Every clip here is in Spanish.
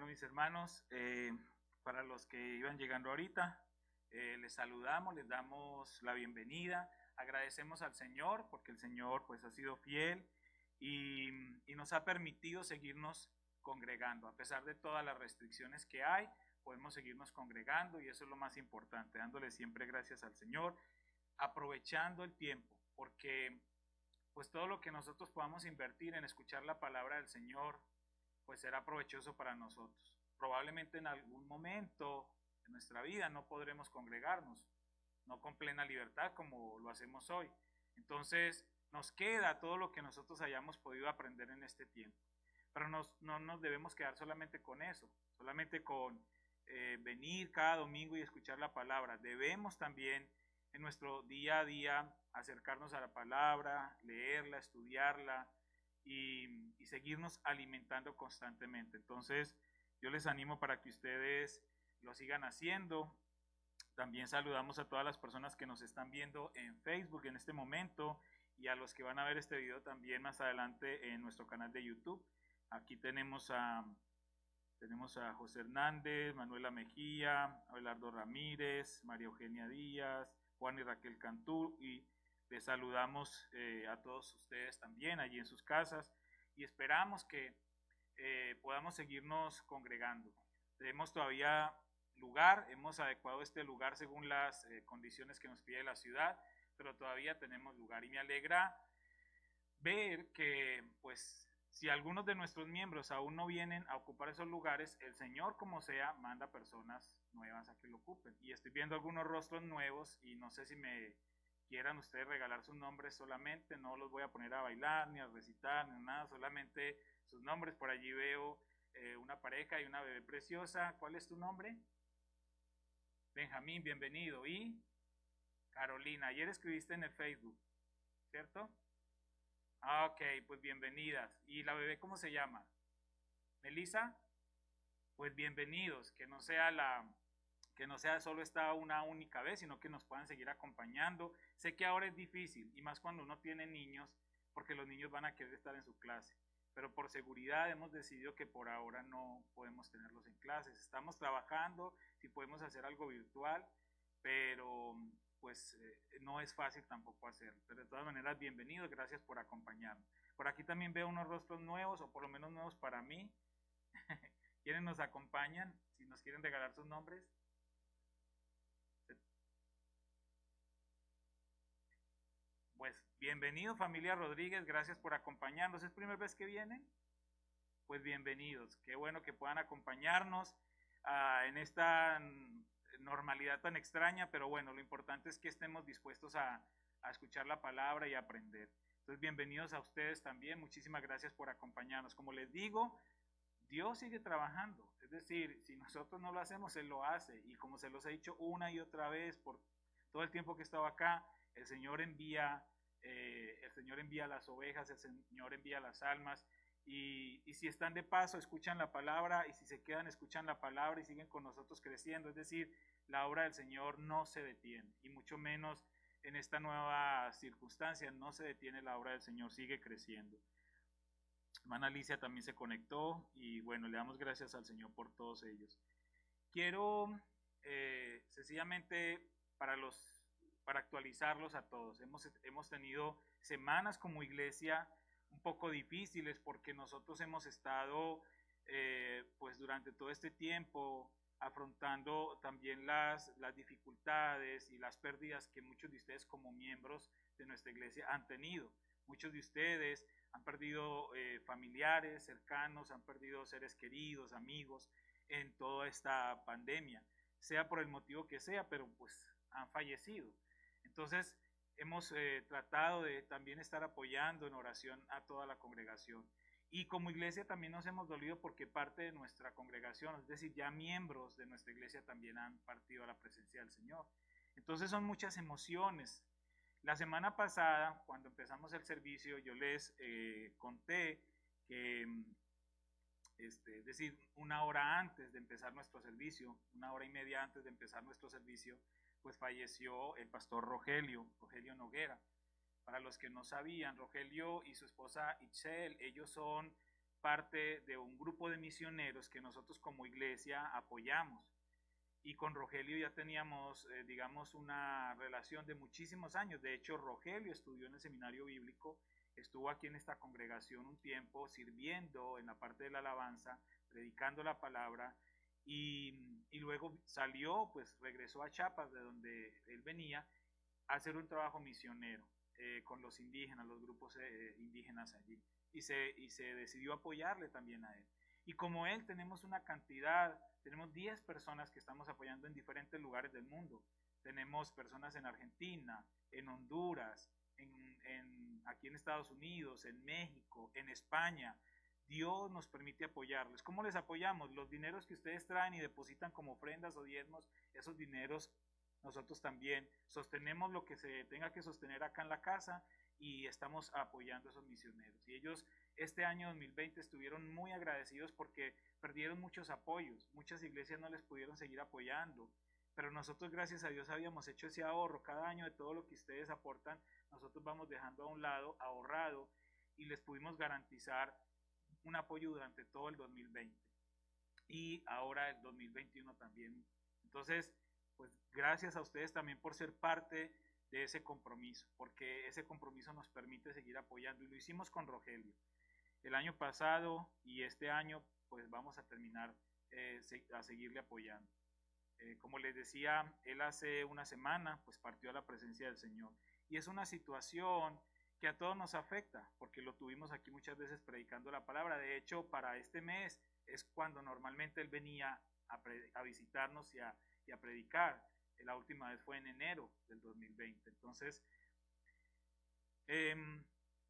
mis hermanos, para los que iban llegando ahorita, les saludamos, les damos la bienvenida, agradecemos al Señor porque el Señor pues ha sido fiel y nos ha permitido seguirnos congregando. A pesar de todas las restricciones que hay, podemos seguirnos congregando y eso es lo más importante, dándole siempre gracias al Señor, aprovechando el tiempo, porque pues todo lo que nosotros podamos invertir en escuchar la palabra del Señor, pues será provechoso para nosotros. Probablemente en algún momento de nuestra vida no podremos congregarnos, no con plena libertad como lo hacemos hoy. Entonces nos queda todo lo que nosotros hayamos podido aprender en este tiempo. Pero no nos debemos quedar solamente con eso, solamente con venir cada domingo y escuchar la palabra. Debemos también en nuestro día a día acercarnos a la palabra, leerla, estudiarla, y seguirnos alimentando constantemente. Entonces, yo les animo para que ustedes lo sigan haciendo. También saludamos a todas las personas que nos están viendo en Facebook en este momento y a los que van a ver este video también más adelante en nuestro canal de YouTube. Aquí tenemos a José Hernández, Manuela Mejía, Abelardo Ramírez, María Eugenia Díaz, Juan y Raquel Cantú, y les saludamos a todos ustedes también allí en sus casas y esperamos que podamos seguirnos congregando. Tenemos todavía lugar, hemos adecuado este lugar según las condiciones que nos pide la ciudad, pero todavía tenemos lugar y me alegra ver que pues si algunos de nuestros miembros aún no vienen a ocupar esos lugares, el Señor como sea manda personas nuevas a que lo ocupen. Y estoy viendo algunos rostros nuevos y no sé si me quieran ustedes regalar sus nombres solamente, no los voy a poner a bailar, ni a recitar, ni nada, solamente sus nombres. Por allí veo una pareja y una bebé preciosa. ¿Cuál es tu nombre? Benjamín, bienvenido. Y Carolina, ayer escribiste en el Facebook, ¿cierto? Ok, pues bienvenidas. ¿Y la bebé cómo se llama? ¿Melissa? Pues bienvenidos, que no sea solo esta una única vez, sino que nos puedan seguir acompañando. Sé que ahora es difícil, y más cuando uno tiene niños, porque los niños van a querer estar en su clase. Pero por seguridad hemos decidido que por ahora no podemos tenerlos en clases. Estamos trabajando, si podemos hacer algo virtual, pero pues no es fácil tampoco hacerlo. Pero de todas maneras, bienvenidos, gracias por acompañarnos. Por aquí también veo unos rostros nuevos, o por lo menos nuevos para mí. ¿Quiénes nos acompañan? Si nos quieren regalar sus nombres. Pues bienvenido familia Rodríguez, gracias por acompañarnos. ¿Es primera vez que vienen? Pues bienvenidos, qué bueno que puedan acompañarnos en esta normalidad tan extraña, pero bueno, lo importante es que estemos dispuestos a escuchar la palabra y a aprender. Entonces, bienvenidos a ustedes también, muchísimas gracias por acompañarnos. Como les digo, Dios sigue trabajando, es decir, si nosotros no lo hacemos, Él lo hace, y como se los he dicho una y otra vez por todo el tiempo que he estado acá, el Señor envía las ovejas, el Señor envía las almas, y si están de paso, escuchan la palabra, y si se quedan, escuchan la palabra y siguen con nosotros creciendo. Es decir, la obra del Señor no se detiene, y mucho menos en esta nueva circunstancia, no se detiene la obra del Señor, sigue creciendo. Hermana Alicia también se conectó, y bueno, le damos gracias al Señor por todos ellos. Quiero sencillamente para actualizarlos a todos. Hemos tenido semanas como iglesia un poco difíciles porque nosotros hemos estado pues durante todo este tiempo afrontando también las dificultades y las pérdidas que muchos de ustedes como miembros de nuestra iglesia han tenido. Muchos de ustedes han perdido familiares cercanos, han perdido seres queridos, amigos en toda esta pandemia, sea por el motivo que sea, pero pues han fallecido. Entonces hemos tratado de también estar apoyando en oración a toda la congregación. Y como iglesia también nos hemos dolido porque parte de nuestra congregación, es decir, ya miembros de nuestra iglesia también han partido a la presencia del Señor. Entonces son muchas emociones. La semana pasada, cuando empezamos el servicio, yo les conté que, es decir, una hora antes de empezar nuestro servicio, una hora y media antes de empezar nuestro servicio, pues falleció el pastor Rogelio Noguera. Para los que no sabían, Rogelio y su esposa Itzel, ellos son parte de un grupo de misioneros que nosotros como iglesia apoyamos. Y con Rogelio ya teníamos, digamos, una relación de muchísimos años. De hecho, Rogelio estudió en el seminario bíblico, estuvo aquí en esta congregación un tiempo sirviendo en la parte de la alabanza, predicando la palabra, y luego salió, pues regresó a Chiapas, de donde él venía, a hacer un trabajo misionero con los indígenas, los grupos indígenas allí. Y se decidió apoyarle también a él. Y como él tenemos una cantidad, tenemos 10 personas que estamos apoyando en diferentes lugares del mundo. Tenemos personas en Argentina, en Honduras, aquí en Estados Unidos, en México, en España. Dios nos permite apoyarles. ¿Cómo les apoyamos? Los dineros que ustedes traen y depositan como ofrendas o diezmos, esos dineros nosotros también sostenemos lo que se tenga que sostener acá en la casa y estamos apoyando a esos misioneros. Y ellos este año 2020 estuvieron muy agradecidos porque perdieron muchos apoyos, muchas iglesias no les pudieron seguir apoyando, pero nosotros gracias a Dios habíamos hecho ese ahorro. Cada año de todo lo que ustedes aportan, nosotros vamos dejando a un lado ahorrado y les pudimos garantizar un apoyo durante todo el 2020 y ahora el 2021 también. Entonces, pues gracias a ustedes también por ser parte de ese compromiso, porque ese compromiso nos permite seguir apoyando, y lo hicimos con Rogelio el año pasado, y este año pues vamos a terminar a seguirle apoyando. Como les decía, él hace una semana pues partió a la presencia del Señor, y es una situación que a todos nos afecta, porque lo tuvimos aquí muchas veces predicando la palabra. De hecho, para este mes es cuando normalmente él venía a visitarnos y a predicar. La última vez fue en enero del 2020. Entonces,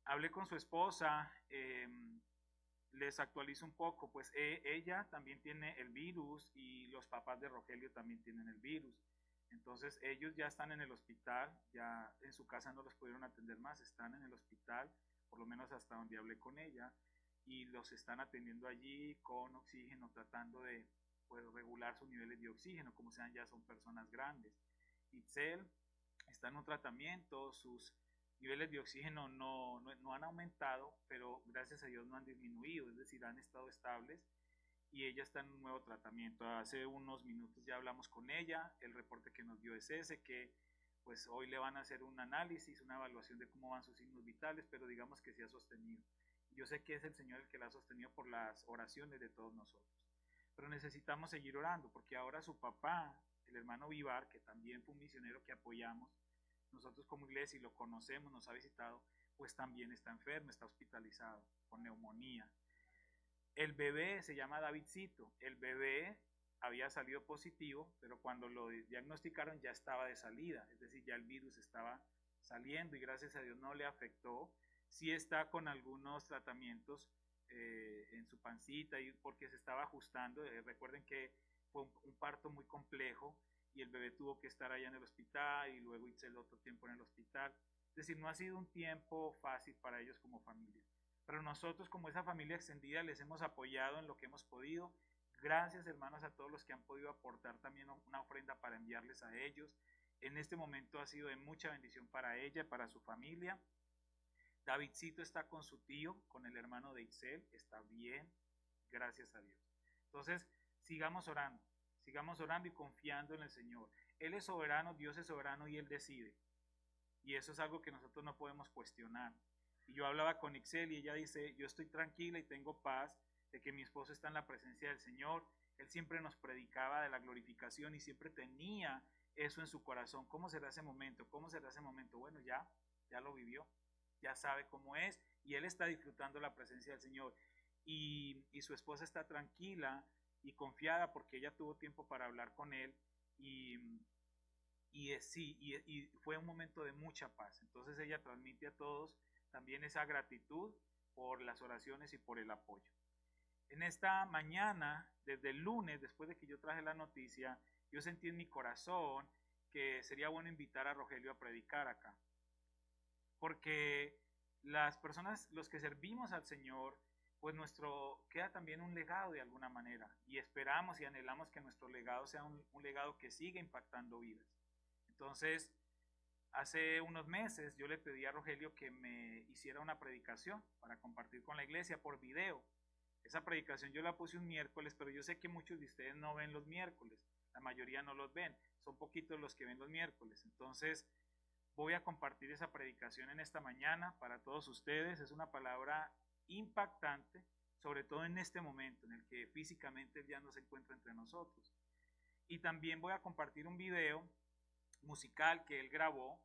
hablé con su esposa, les actualizo un poco, pues ella también tiene el virus y los papás de Rogelio también tienen el virus. Entonces ellos ya están en el hospital, ya en su casa no los pudieron atender más, están en el hospital, por lo menos hasta donde hablé con ella, y los están atendiendo allí con oxígeno, tratando de pues, regular sus niveles de oxígeno, como sean ya son personas grandes. Itzel está en un tratamiento, sus niveles de oxígeno no han aumentado, pero gracias a Dios no han disminuido, es decir, han estado estables, y ella está en un nuevo tratamiento. Hace unos minutos ya hablamos con ella, el reporte que nos dio es ese, que pues hoy le van a hacer un análisis, una evaluación de cómo van sus signos vitales, pero digamos que se ha sostenido. Yo sé que es el Señor el que la ha sostenido por las oraciones de todos nosotros, pero necesitamos seguir orando, porque ahora su papá, el hermano Vivar, que también fue un misionero que apoyamos, nosotros como iglesia y lo conocemos, nos ha visitado, pues también está enfermo, está hospitalizado con neumonía. El bebé se llama Davidcito, el bebé había salido positivo, pero cuando lo diagnosticaron ya estaba de salida, es decir, ya el virus estaba saliendo y gracias a Dios no le afectó. Sí está con algunos tratamientos en su pancita y porque se estaba ajustando. Recuerden que fue un parto muy complejo y el bebé tuvo que estar allá en el hospital y luego hice el otro tiempo en el hospital. Es decir, no ha sido un tiempo fácil para ellos como familia. Pero nosotros como esa familia extendida les hemos apoyado en lo que hemos podido. Gracias hermanos a todos los que han podido aportar también una ofrenda para enviarles a ellos. En este momento ha sido de mucha bendición para ella, para su familia. Davidcito está con su tío, con el hermano de Itzel, está bien, gracias a Dios. Entonces, sigamos orando y confiando en el Señor. Él es soberano, Dios es soberano y Él decide. Y eso es algo que nosotros no podemos cuestionar. Y yo hablaba con Ixel y ella dice, yo estoy tranquila y tengo paz de que mi esposo está en la presencia del Señor. Él siempre nos predicaba de la glorificación y siempre tenía eso en su corazón. ¿Cómo será ese momento? ¿Cómo será ese momento? Bueno, ya lo vivió, ya sabe cómo es y él está disfrutando la presencia del Señor. Y su esposa está tranquila y confiada porque ella tuvo tiempo para hablar con él y fue un momento de mucha paz. Entonces ella transmite a todos también esa gratitud por las oraciones y por el apoyo. En esta mañana, desde el lunes, después de que yo traje la noticia, yo sentí en mi corazón que sería bueno invitar a Rogelio a predicar acá. Porque las personas, los que servimos al Señor, pues queda también un legado de alguna manera. Y esperamos y anhelamos que nuestro legado sea un legado que siga impactando vidas. Entonces, hace unos meses yo le pedí a Rogelio que me hiciera una predicación para compartir con la iglesia por video. Esa predicación yo la puse un miércoles, pero yo sé que muchos de ustedes no ven los miércoles, la mayoría no los ven, son poquitos los que ven los miércoles. Entonces voy a compartir esa predicación en esta mañana para todos ustedes. Es una palabra impactante, sobre todo en este momento en el que físicamente Él ya no se encuentra entre nosotros. Y también voy a compartir un video musical que Él grabó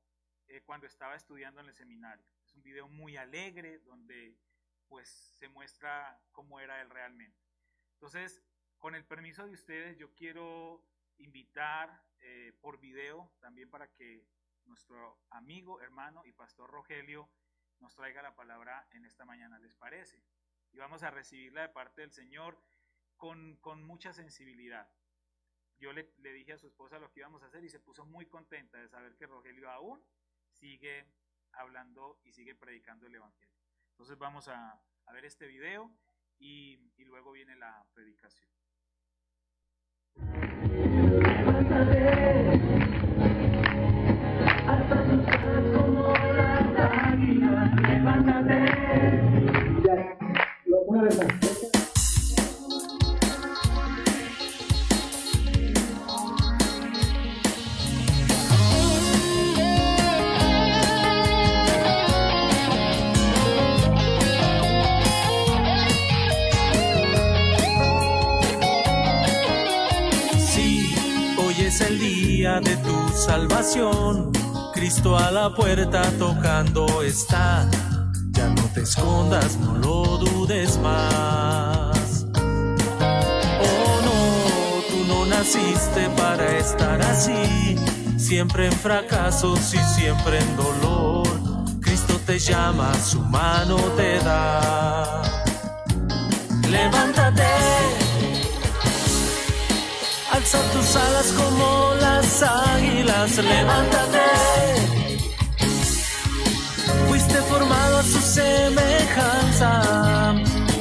cuando estaba estudiando en el seminario. Es un video muy alegre donde pues se muestra cómo era Él realmente. Entonces, con el permiso de ustedes, yo quiero invitar por video también para que nuestro amigo, hermano y pastor Rogelio nos traiga la palabra en esta mañana, ¿les parece? Y vamos a recibirla de parte del Señor con mucha sensibilidad. Yo le dije a su esposa lo que íbamos a hacer y se puso muy contenta de saber que Rogelio aún sigue hablando y sigue predicando el Evangelio. Entonces vamos a ver este video y luego viene la predicación. Levántate. Una vez más. Es el día de tu salvación, Cristo a la puerta tocando está. Ya no te escondas, no lo dudes más. Oh no, tú no naciste para estar así, siempre en fracasos y siempre en dolor. Cristo te llama, su mano te da. Levántate. Alza tus alas como las águilas, levántate. Fuiste formado a su semejanza.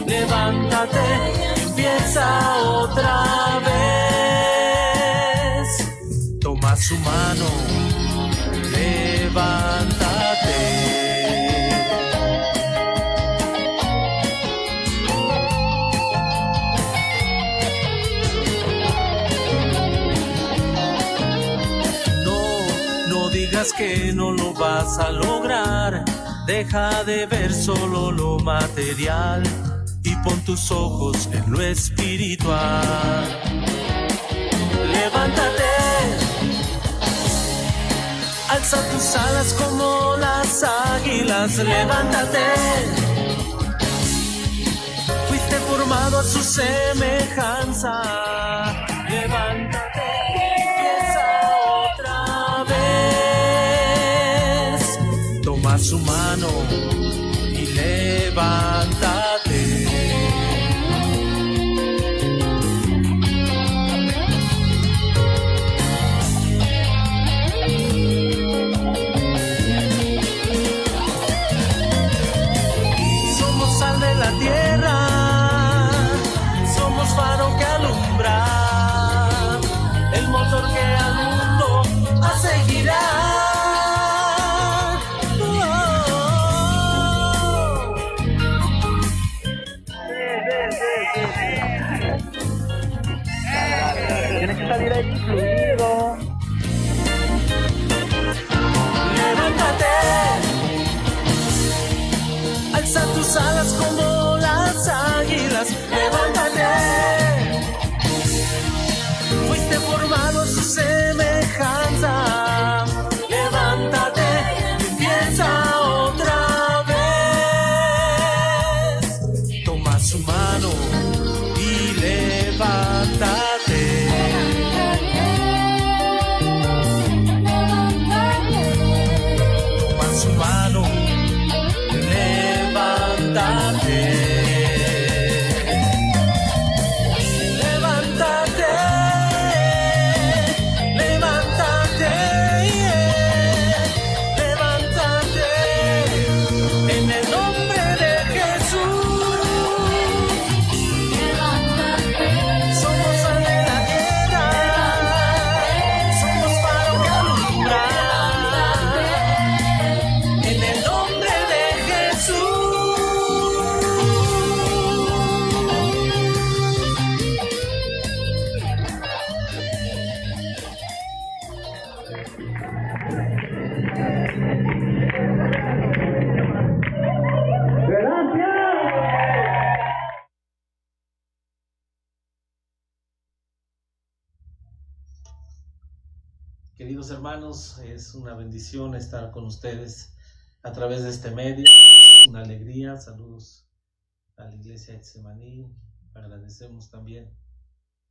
Levántate, empieza otra vez. Toma su mano, levántate. Que no lo vas a lograr, deja de ver solo lo material y pon tus ojos en lo espiritual. Levántate, alza tus alas como las águilas, levántate. Fuiste formado a su semejanza, levántate. Toma su mano y levántate. Somos sal de la tierra, somos faro que alumbra, el motor que al mundo hace girar. Queridos hermanos, es una bendición estar con ustedes a través de este medio. Una alegría. Saludos a la iglesia de Getsemaní. Agradecemos también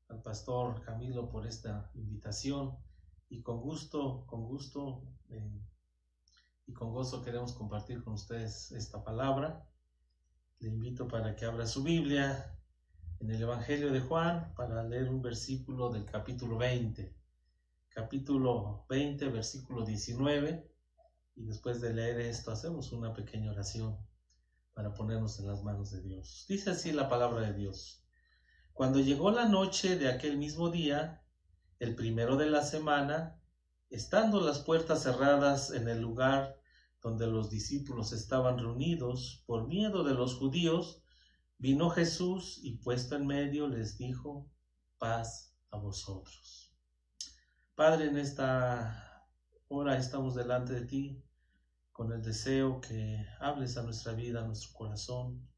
al pastor Camilo por esta invitación y con gusto y con gozo queremos compartir con ustedes esta palabra. Le invito para que abra su Biblia en el Evangelio de Juan para leer un versículo del capítulo 20. Capítulo 20, versículo 19, y después de leer esto hacemos una pequeña oración para ponernos en las manos de Dios. Dice así la palabra de Dios: Cuando llegó la noche de aquel mismo día, el primero de la semana, estando las puertas cerradas en el lugar donde los discípulos estaban reunidos, por miedo de los judíos, vino Jesús y puesto en medio les dijo: paz a vosotros. Padre, en esta hora estamos delante de ti con el deseo que hables a nuestra vida, a nuestro corazón.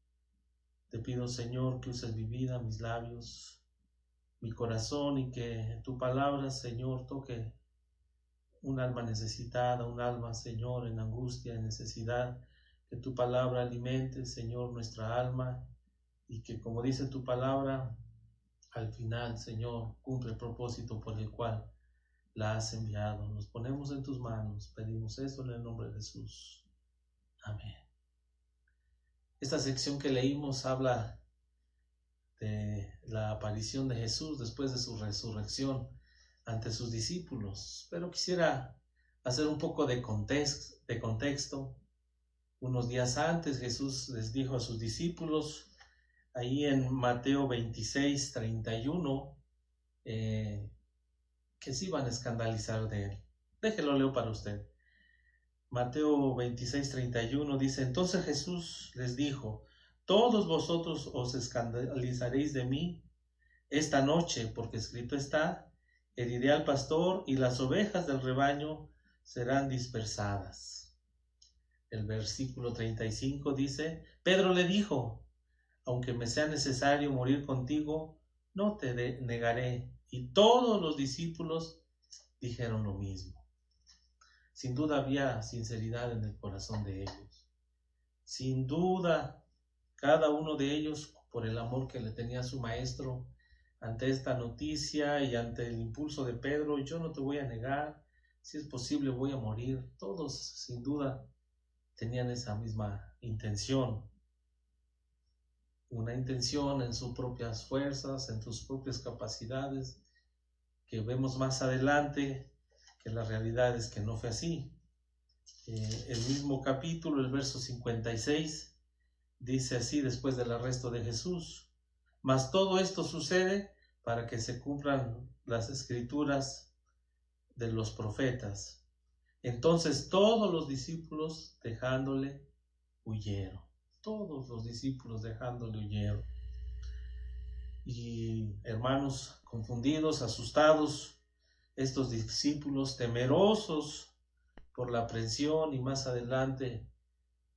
Te pido, Señor, que uses mi vida, mis labios, mi corazón, y que tu palabra, Señor, toque un alma necesitada, un alma, Señor, en angustia, en necesidad. Que tu palabra alimente, Señor, nuestra alma, y que, como dice tu palabra, al final, Señor, cumple el propósito por el cual la has enviado. Nos ponemos en tus manos, pedimos esto en el nombre de Jesús. Amén. Esta sección que leímos habla de la aparición de Jesús después de su resurrección ante sus discípulos, pero quisiera hacer un poco de contexto. Unos días antes Jesús les dijo a sus discípulos, ahí en Mateo 26, 31, que se iban a escandalizar de él. Déjelo leo para usted. Mateo 26, 31 dice: Entonces Jesús les dijo: todos vosotros os escandalizaréis de mí esta noche, porque escrito está: heriré al pastor y las ovejas del rebaño serán dispersadas. El versículo 35 dice: Pedro le dijo: aunque me sea necesario morir contigo, no te negaré. Y todos los discípulos dijeron lo mismo. Sin duda había sinceridad en el corazón de ellos. Sin duda, cada uno de ellos, por el amor que le tenía a su maestro, ante esta noticia y ante el impulso de Pedro: yo no te voy a negar, si es posible voy a morir. Todos, sin duda, tenían esa misma intención. Una intención en sus propias fuerzas, en sus propias capacidades, que vemos más adelante que la realidad es que no fue así. El mismo capítulo, el verso 56, dice así después del arresto de Jesús: mas todo esto sucede para que se cumplan las escrituras de los profetas. Entonces todos los discípulos dejándole huyeron. Todos los discípulos dejándole huyeron. Y hermanos, confundidos, asustados, estos discípulos temerosos por la aprehensión y más adelante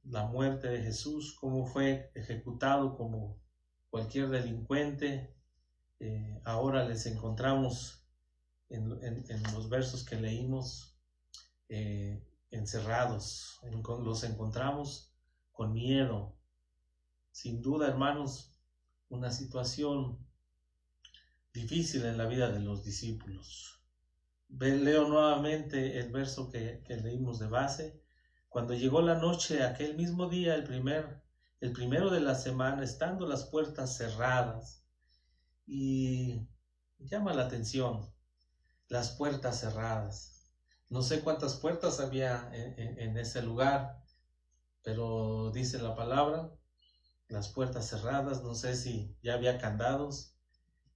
la muerte de Jesús, cómo fue ejecutado como cualquier delincuente. Ahora les encontramos en los versos que leímos encerrados, los encontramos con miedo. Sin duda, hermanos, una situación difícil en la vida de los discípulos. Leo nuevamente el verso que leímos de base. Cuando llegó la noche, aquel mismo día, el primero de la semana, estando las puertas cerradas. Y llama la atención, las puertas cerradas. No sé cuántas puertas había en ese lugar, pero dice la palabra, las puertas cerradas. No sé si ya había candados,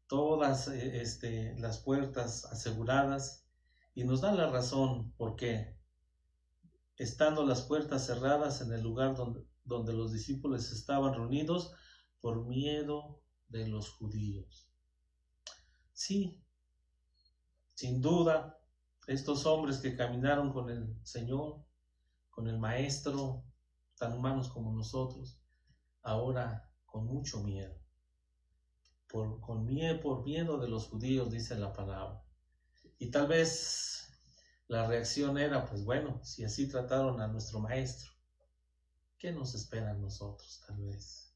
todas las puertas aseguradas, y nos da la razón por qué. Estando las puertas cerradas en el lugar donde los discípulos estaban reunidos, por miedo de los judíos. Sí, sin duda, Estos hombres que caminaron con el Señor, con el Maestro, tan humanos como nosotros, ahora con mucho miedo. Por miedo de los judíos, dice la palabra. Y tal vez la reacción era, pues bueno, si así trataron a nuestro Maestro, ¿qué nos espera a nosotros tal vez?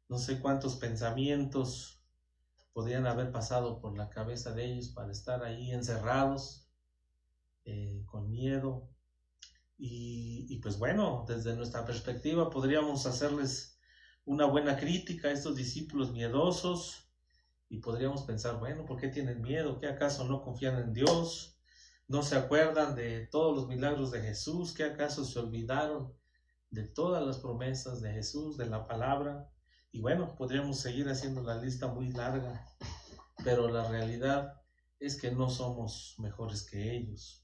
No sé cuántos pensamientos podrían haber pasado por la cabeza de ellos para estar ahí encerrados, con miedo. Y pues bueno, desde nuestra perspectiva podríamos hacerles una buena crítica a estos discípulos miedosos y podríamos pensar, bueno, ¿por qué tienen miedo? ¿Qué acaso no confían en Dios? ¿No se acuerdan de todos los milagros de Jesús? ¿Qué acaso se olvidaron de todas las promesas de Jesús, de la palabra? Y bueno, podríamos seguir haciendo la lista muy larga, pero la realidad es que no somos mejores que ellos.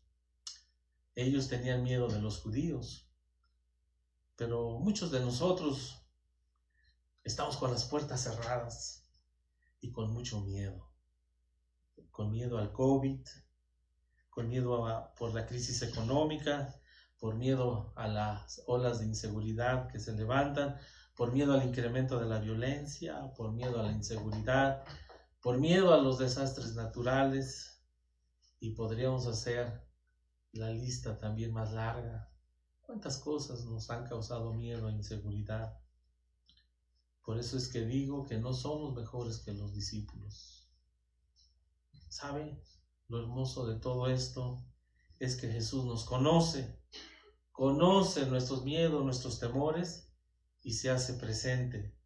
Ellos tenían miedo de los judíos, pero muchos de nosotros estamos con las puertas cerradas y con mucho miedo. Con miedo al COVID, con miedo por la crisis económica, por miedo a las olas de inseguridad que se levantan, por miedo al incremento de la violencia, por miedo a la inseguridad, por miedo a los desastres naturales, y podríamos hacer la lista también más larga. ¿Cuántas cosas nos han causado miedo e inseguridad? Por eso es que digo que no somos mejores que los discípulos. ¿Sabe? Lo hermoso de todo esto es que Jesús nos conoce nuestros miedos, nuestros temores, y se hace presente.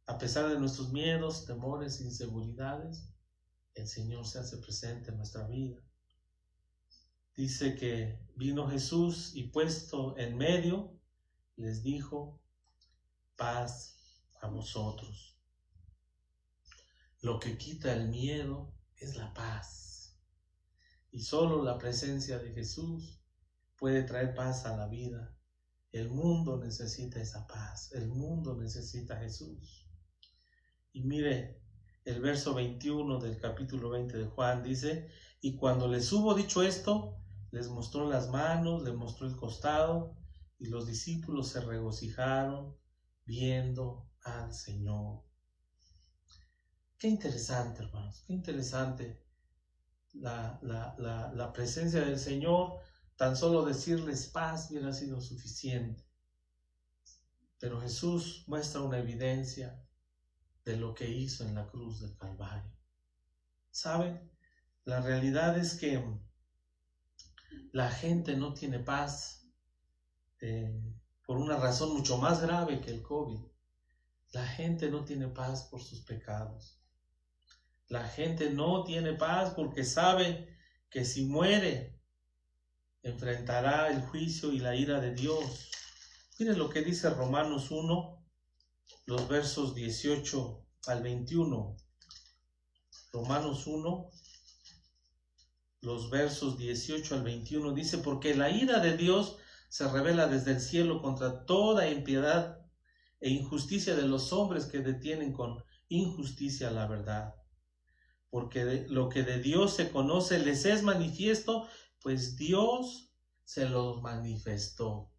A pesar de nuestros miedos, temores, inseguridades, el Señor se hace presente en nuestra vida. Dice que vino Jesús y puesto en medio, les dijo, paz a vosotros. Lo que quita el miedo es la paz. Y solo la presencia de Jesús puede traer paz a la vida. El mundo necesita esa paz. El mundo necesita a Jesús. Y mire, el verso 21 del capítulo 20 de Juan dice, y cuando les hubo dicho esto, les mostró las manos, les mostró el costado, y los discípulos se regocijaron viendo al Señor. Qué interesante, hermanos, qué interesante la presencia del Señor. Tan solo decirles paz hubiera sido suficiente. Pero Jesús muestra una evidencia de lo que hizo en la cruz del Calvario. ¿Saben? La realidad es que la gente no tiene paz por una razón mucho más grave que el COVID. La gente no tiene paz por sus pecados. La gente no tiene paz porque sabe que si muere, enfrentará el juicio y la ira de Dios. Miren lo que dice Romanos 1, los versos 18 al 21. Romanos 1, los versos 18 al 21, dice, porque la ira de Dios se revela desde el cielo contra toda impiedad e injusticia de los hombres que detienen con injusticia la verdad. Porque lo que de Dios se conoce les es manifiesto, pues Dios se los manifestó.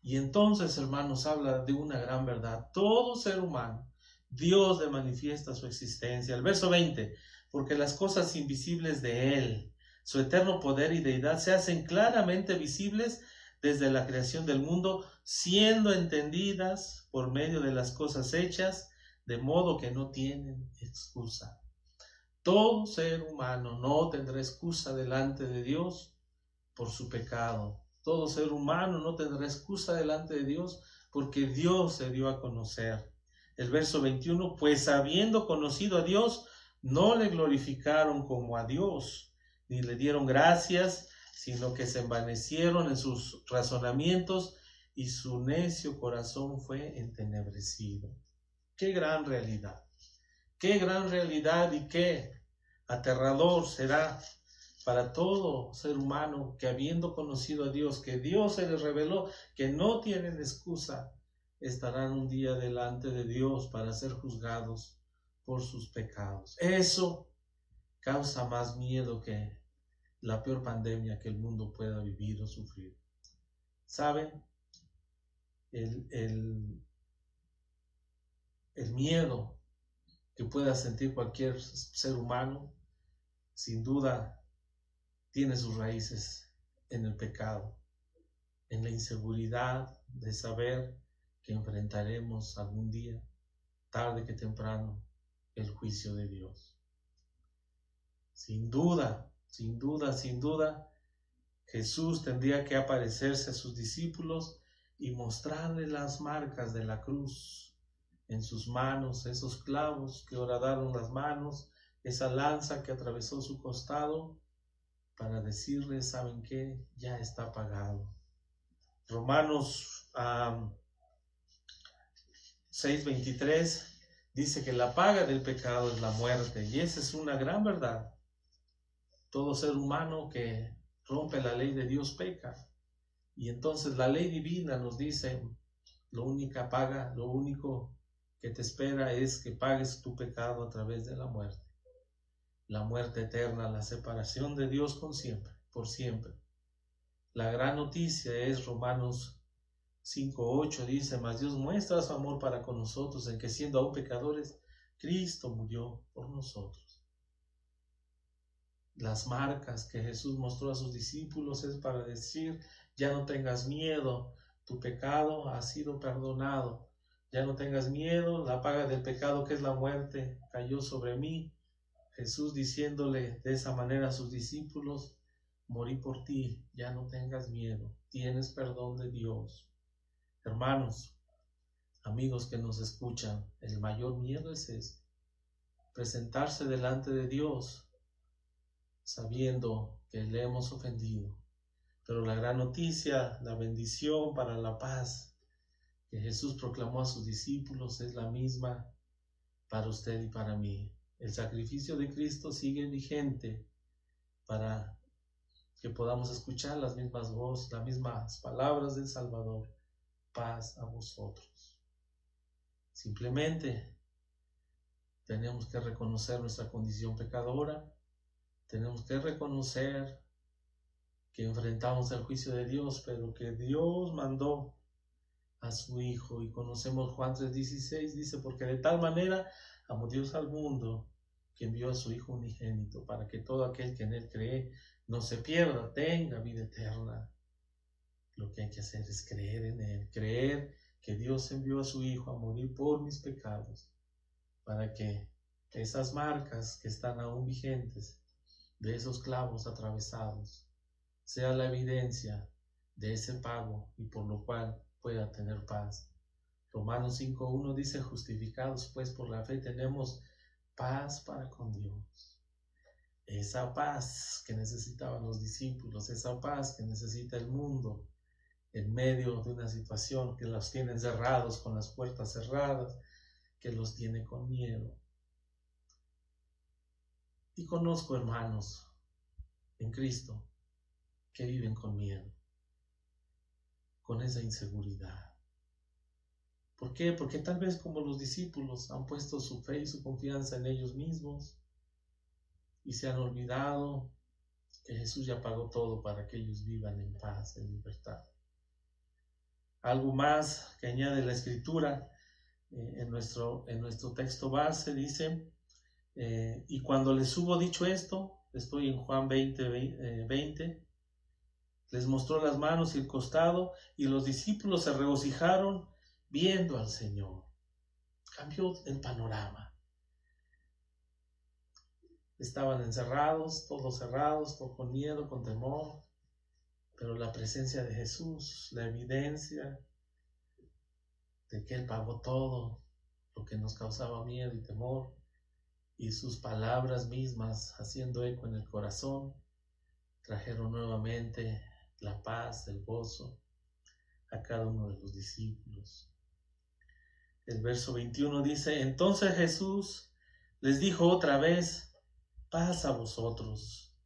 Y entonces, hermanos, habla de una gran verdad. Todo ser humano, Dios le manifiesta su existencia. El verso 20, porque las cosas invisibles de Él, su eterno poder y deidad, se hacen claramente visibles desde la creación del mundo, siendo entendidas por medio de las cosas hechas, de modo que no tienen excusa. Todo ser humano no tendrá excusa delante de Dios por su pecado. Todo ser humano no tendrá excusa delante de Dios porque Dios se dio a conocer. El verso 21, pues habiendo conocido a Dios, no le glorificaron como a Dios, ni le dieron gracias, sino que se envanecieron en sus razonamientos y su necio corazón fue entenebrecido. ¡Qué gran realidad! ¡Qué gran realidad y qué aterrador será para todo ser humano que habiendo conocido a Dios, que Dios se les reveló, que no tienen excusa, estarán un día delante de Dios para ser juzgados por sus pecados? Eso causa más miedo que la peor pandemia que el mundo pueda vivir o sufrir. ¿Saben? El miedo que pueda sentir cualquier ser humano, sin duda, tiene sus raíces en el pecado, en la inseguridad de saber que enfrentaremos algún día, tarde que temprano, el juicio de Dios. Sin duda, Jesús tendría que aparecerse a sus discípulos y mostrarles las marcas de la cruz en sus manos, esos clavos que horadaron las manos, esa lanza que atravesó su costado, para decirles, ¿saben qué? Ya está pagado. Romanos 6:23 dice que la paga del pecado es la muerte, y esa es una gran verdad. Todo ser humano que rompe la ley de Dios peca, y entonces la ley divina nos dice, lo único que te espera es que pagues tu pecado a través de la muerte eterna, la separación de Dios por siempre. La gran noticia es Romanos 5:8, dice, mas Dios muestra su amor para con nosotros en que siendo aún pecadores, Cristo murió por nosotros. Las marcas que Jesús mostró a sus discípulos es para decir, ya no tengas miedo, tu pecado ha sido perdonado. Ya no tengas miedo, la paga del pecado que es la muerte cayó sobre mí. Jesús diciéndole de esa manera a sus discípulos, morí por ti, ya no tengas miedo, tienes perdón de Dios. Hermanos, amigos que nos escuchan, el mayor miedo es ese, presentarse delante de Dios sabiendo que le hemos ofendido. Pero la gran noticia, la bendición para la paz que Jesús proclamó a sus discípulos es la misma para usted y para mí. El sacrificio de Cristo sigue vigente para que podamos escuchar las mismas voces, las mismas palabras del Salvador. Paz a vosotros. Simplemente tenemos que reconocer nuestra condición pecadora. Tenemos que reconocer que enfrentamos el juicio de Dios, pero que Dios mandó a su Hijo. Y conocemos Juan 3:16, dice, porque de tal manera amó Dios al mundo, que envió a su Hijo unigénito, para que todo aquel que en Él cree no se pierda, tenga vida eterna. Lo que hay que hacer es creer en Él, creer que Dios envió a su Hijo a morir por mis pecados, para que esas marcas que están aún vigentes, de esos clavos atravesados, sea la evidencia de ese pago y por lo cual pueda tener paz. Romanos 5:1 dice, justificados pues por la fe tenemos paz para con Dios. Esa paz que necesitaban los discípulos, esa paz que necesita el mundo en medio de una situación que los tiene encerrados con las puertas cerradas, que los tiene con miedo. Y conozco hermanos en Cristo que viven con miedo, con esa inseguridad. ¿Por qué? Porque tal vez como los discípulos han puesto su fe y su confianza en ellos mismos y se han olvidado que Jesús ya pagó todo para que ellos vivan en paz, en libertad. Algo más que añade la Escritura en nuestro texto base dice, y cuando les hubo dicho esto, estoy en Juan 20, les mostró las manos y el costado, y los discípulos se regocijaron viendo al Señor. Cambió el panorama. Estaban encerrados, todos cerrados, todos con miedo, con temor, pero la presencia de Jesús, la evidencia de que Él pagó todo lo que nos causaba miedo y temor, y sus palabras mismas haciendo eco en el corazón, trajeron nuevamente la paz, el gozo a cada uno de los discípulos. El verso 21 dice, entonces Jesús les dijo otra vez, paz a vosotros.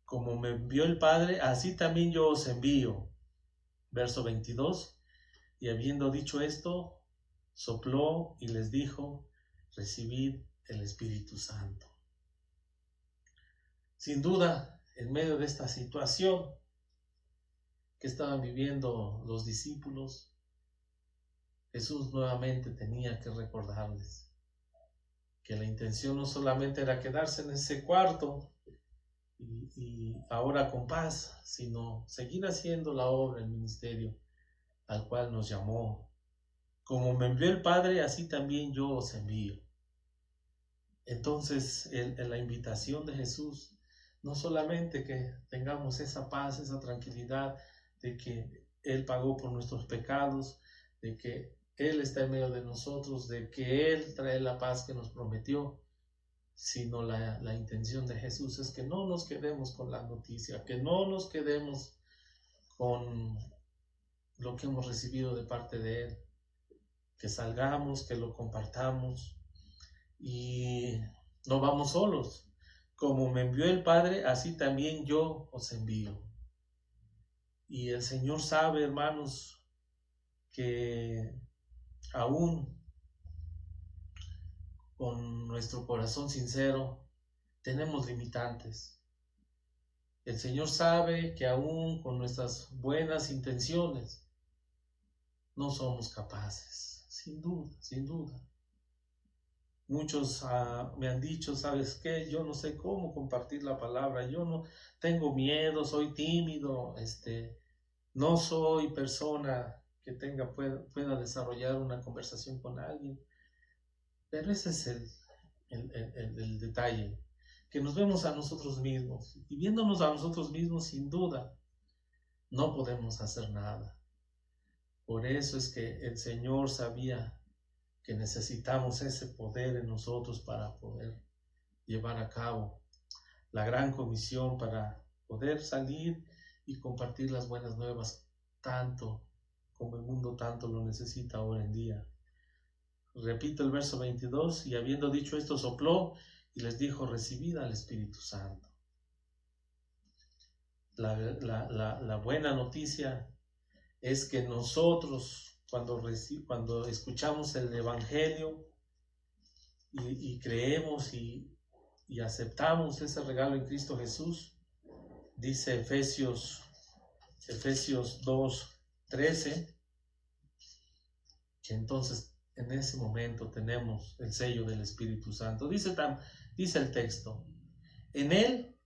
Como me envió el Padre, así también yo os envío. Verso 22, y habiendo dicho esto, sopló y les dijo, recibid el Espíritu Santo. Sin duda, en medio de esta situación que estaban viviendo los discípulos, Jesús nuevamente tenía que recordarles que la intención no solamente era quedarse en ese cuarto y ahora con paz, sino seguir haciendo la obra, el ministerio al cual nos llamó. Como me envió el Padre, así también yo os envío. Entonces, la invitación de Jesús, no solamente que tengamos esa paz, esa tranquilidad de que Él pagó por nuestros pecados, de que Él está en medio de nosotros, de que Él trae la paz que nos prometió, sino la intención de Jesús es que no nos quedemos con la noticia, que no nos quedemos con lo que hemos recibido de parte de Él, que salgamos, que lo compartamos y no vamos solos. Como me envió el Padre, así también yo os envío. Y el Señor sabe, hermanos, que aún con nuestro corazón sincero tenemos limitantes. El Señor sabe que aún con nuestras buenas intenciones no somos capaces, sin duda, sin duda. Muchos me han dicho, ¿sabes qué? Yo no sé cómo compartir la palabra, yo no tengo miedo, soy tímido, no soy persona que pueda desarrollar una conversación con alguien. Pero ese es el detalle, que nos vemos a nosotros mismos, y viéndonos a nosotros mismos, sin duda, no podemos hacer nada. Por eso es que el Señor sabía que necesitamos ese poder en nosotros para poder llevar a cabo la gran comisión, para poder salir y compartir las buenas nuevas, tanto como el mundo tanto lo necesita ahora en día. Repito el verso 22, y habiendo dicho esto sopló y les dijo, recibid al Espíritu Santo. La buena noticia es que nosotros cuando escuchamos el Evangelio y creemos y aceptamos ese regalo en Cristo Jesús, dice Efesios 2:13, que entonces en ese momento tenemos el sello del Espíritu Santo. Dice el texto, en Él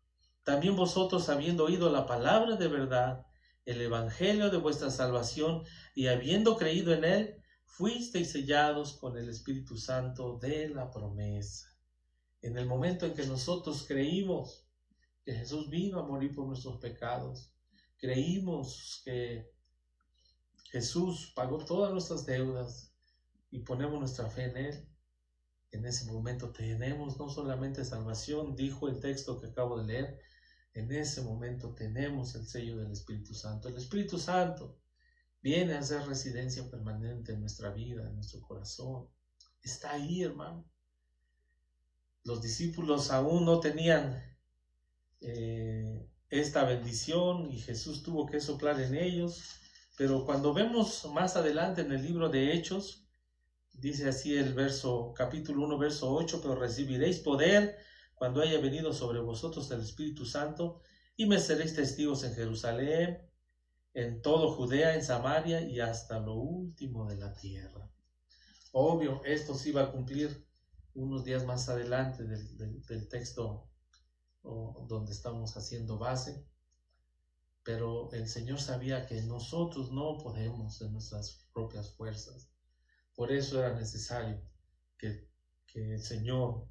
también vosotros, habiendo oído la palabra de verdad, el Evangelio de vuestra salvación, y habiendo creído en Él, fuisteis sellados con el Espíritu Santo de la promesa. En el momento en que nosotros creímos que Jesús vino a morir por nuestros pecados, creímos que Jesús pagó todas nuestras deudas y ponemos nuestra fe en Él, en ese momento tenemos no solamente salvación, dijo el texto que acabo de leer, en ese momento tenemos el sello del Espíritu Santo. El Espíritu Santo viene a hacer residencia permanente en nuestra vida, en nuestro corazón. Está ahí, hermano. Los discípulos aún no tenían esta bendición y Jesús tuvo que soplar en ellos. Pero cuando vemos más adelante en el libro de Hechos, dice así el capítulo 1, verso 8, pero recibiréis poder cuando haya venido sobre vosotros el Espíritu Santo, y me seréis testigos en Jerusalén, en todo Judea, en Samaria y hasta lo último de la tierra. Obvio, esto se iba a cumplir unos días más adelante del texto donde estamos haciendo base, pero el Señor sabía que nosotros no podemos en nuestras propias fuerzas. Por eso era necesario que el Señor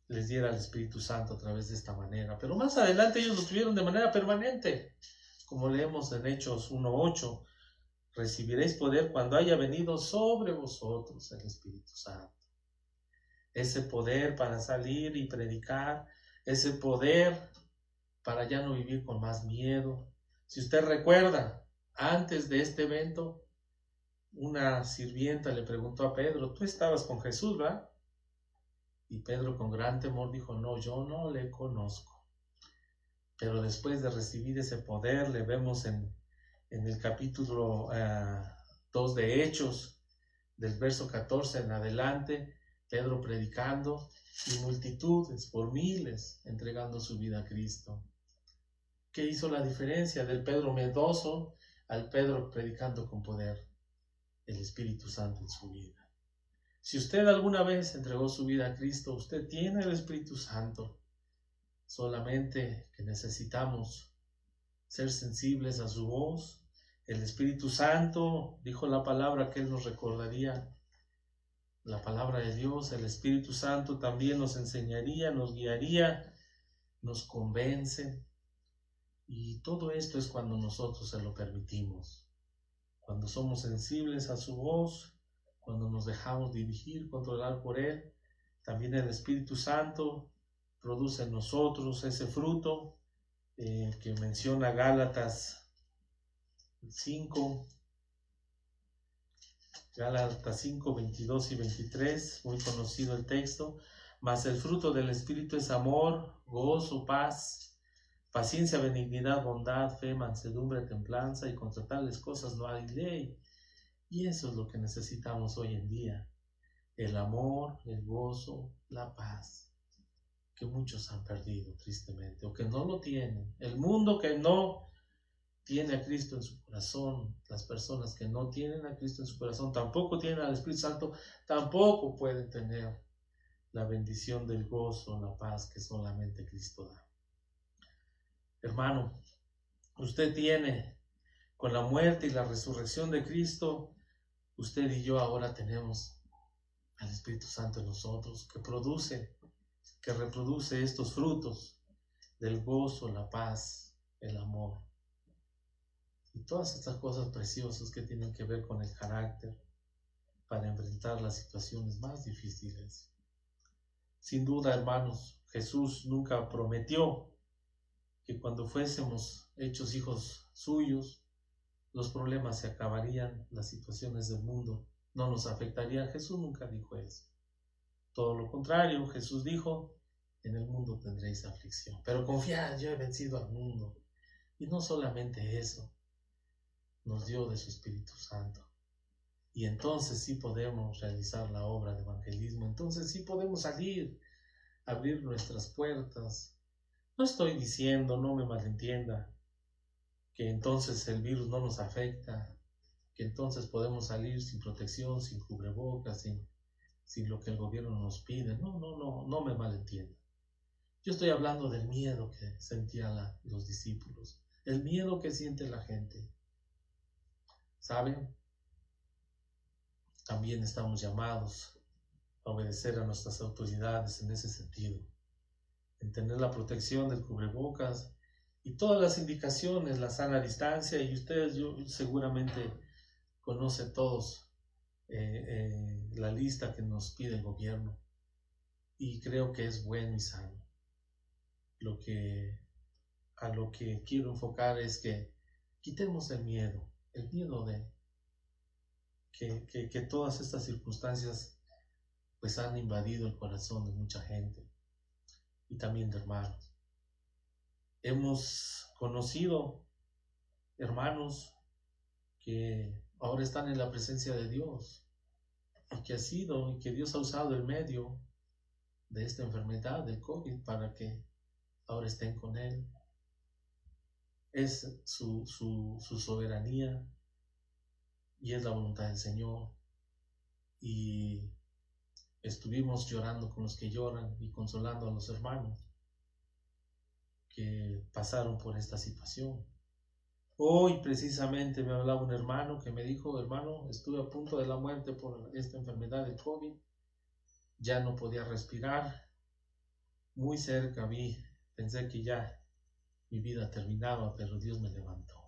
les diera el Espíritu Santo a través de esta manera. Pero más adelante ellos lo tuvieron de manera permanente. Como leemos en Hechos 1:8, recibiréis poder cuando haya venido sobre vosotros el Espíritu Santo. Ese poder para salir y predicar, ese poder para ya no vivir con más miedo. Si usted recuerda, antes de este evento, una sirvienta le preguntó a Pedro, tú estabas con Jesús, ¿verdad? Y Pedro con gran temor dijo, no, yo no le conozco. Pero después de recibir ese poder, le vemos en el capítulo 2 de Hechos, del verso 14 en adelante, Pedro predicando y multitudes por miles entregando su vida a Cristo. ¿Qué hizo la diferencia del Pedro miedoso al Pedro predicando con poder? El Espíritu Santo en su vida. Si usted alguna vez entregó su vida a Cristo, usted tiene el Espíritu Santo. Solamente que necesitamos ser sensibles a su voz. El Espíritu Santo, dijo la palabra que Él nos recordaría, la palabra de Dios. El Espíritu Santo también nos enseñaría, nos guiaría, nos convence. Y todo esto es cuando nosotros se lo permitimos, cuando somos sensibles a su voz, cuando nos dejamos dirigir, controlar por Él. También el Espíritu Santo produce en nosotros ese fruto que menciona Gálatas 5, 22 y 23, muy conocido el texto. Mas el fruto del Espíritu es amor, gozo, paz, paciencia, benignidad, bondad, fe, mansedumbre, templanza, y contra tales cosas no hay ley. Y eso es lo que necesitamos hoy en día: el amor, el gozo, la paz, que muchos han perdido tristemente, o que no lo tienen. El mundo que no tiene a Cristo en su corazón, las personas que no tienen a Cristo en su corazón, tampoco tienen al Espíritu Santo, tampoco pueden tener la bendición del gozo, la paz que solamente Cristo da. Hermano, usted tiene, con la muerte y la resurrección de Cristo, usted y yo ahora tenemos al Espíritu Santo en nosotros, que reproduce estos frutos del gozo, la paz, el amor y todas estas cosas preciosas que tienen que ver con el carácter para enfrentar las situaciones más difíciles. Sin duda, hermanos, Jesús nunca prometió que cuando fuésemos hechos hijos suyos, los problemas se acabarían, las situaciones del mundo no nos afectarían. Jesús nunca dijo eso. Todo lo contrario, Jesús dijo: en el mundo tendréis aflicción, pero confiad, yo he vencido al mundo. Y no solamente eso, nos dio de su Espíritu Santo. Y entonces sí podemos realizar la obra de evangelismo, entonces sí podemos salir, abrir nuestras puertas. No estoy diciendo, no me malentienda, que entonces el virus no nos afecta, que entonces podemos salir sin protección, sin cubrebocas, sin lo que el gobierno nos pide. No me malentienda. Yo estoy hablando del miedo que sentían los discípulos, el miedo que siente la gente. ¿Saben? También estamos llamados a obedecer a nuestras autoridades en ese sentido, en tener la protección del cubrebocas y todas las indicaciones, la sana distancia. Y ustedes, yo seguramente conocen todos la lista que nos pide el gobierno, y creo que es bueno y sano. A lo que quiero enfocar es que quitemos el miedo de que todas estas circunstancias pues han invadido el corazón de mucha gente y también de hermanos. Hemos conocido hermanos que ahora están en la presencia de Dios y que Dios ha usado el medio de esta enfermedad del COVID para que ahora estén con Él. Es su soberanía y es la voluntad del Señor. Y estuvimos llorando con los que lloran y consolando a los hermanos que pasaron por esta situación. Hoy precisamente me hablaba un hermano que me dijo: hermano, estuve a punto de la muerte por esta enfermedad de COVID, ya no podía respirar, muy cerca pensé que ya mi vida terminaba, pero Dios me levantó.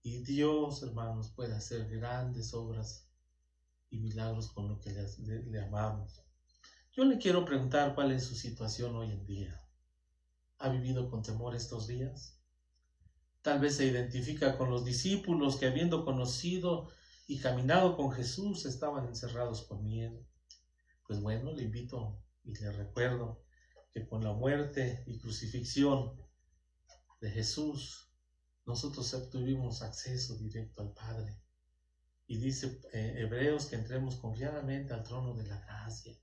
Y Dios, hermanos, puede hacer grandes obras y milagros con lo que le amamos. Yo le quiero preguntar cuál es su situación hoy en día. ¿Ha vivido con temor estos días? Tal vez se identifica con los discípulos que, habiendo conocido y caminado con Jesús, estaban encerrados con miedo. Pues bueno, le invito y le recuerdo que con la muerte y crucifixión de Jesús, nosotros obtuvimos acceso directo al Padre. Y dice Hebreos que entremos confiadamente al trono de la gracia.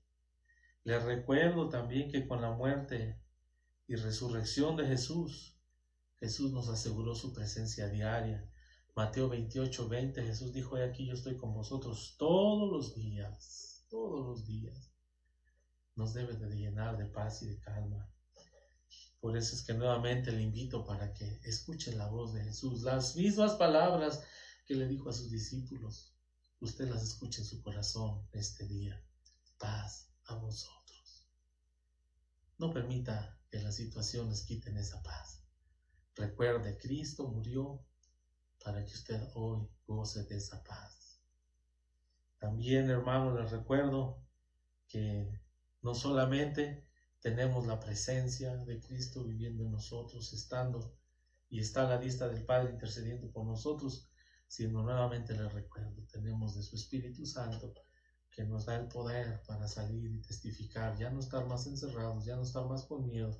Les recuerdo también que con la muerte y resurrección de Jesús, Jesús nos aseguró su presencia diaria. Mateo 28:20, Jesús dijo: "He aquí yo estoy con vosotros todos los días, todos los días". Nos debe de llenar de paz y de calma. Por eso es que nuevamente le invito para que escuche la voz de Jesús. Las mismas palabras que le dijo a sus discípulos, usted las escuche en su corazón este día. Paz a vosotros. No permita que las situaciones quiten esa paz. Recuerde, Cristo murió para que usted hoy goce de esa paz. También, hermano, les recuerdo que no solamente tenemos la presencia de Cristo viviendo en nosotros, estando y está a la diestra del Padre intercediendo por nosotros, sino nuevamente les recuerdo, tenemos de su Espíritu Santo que nos da el poder para salir y testificar, ya no estar más encerrados, ya no estar más con miedo.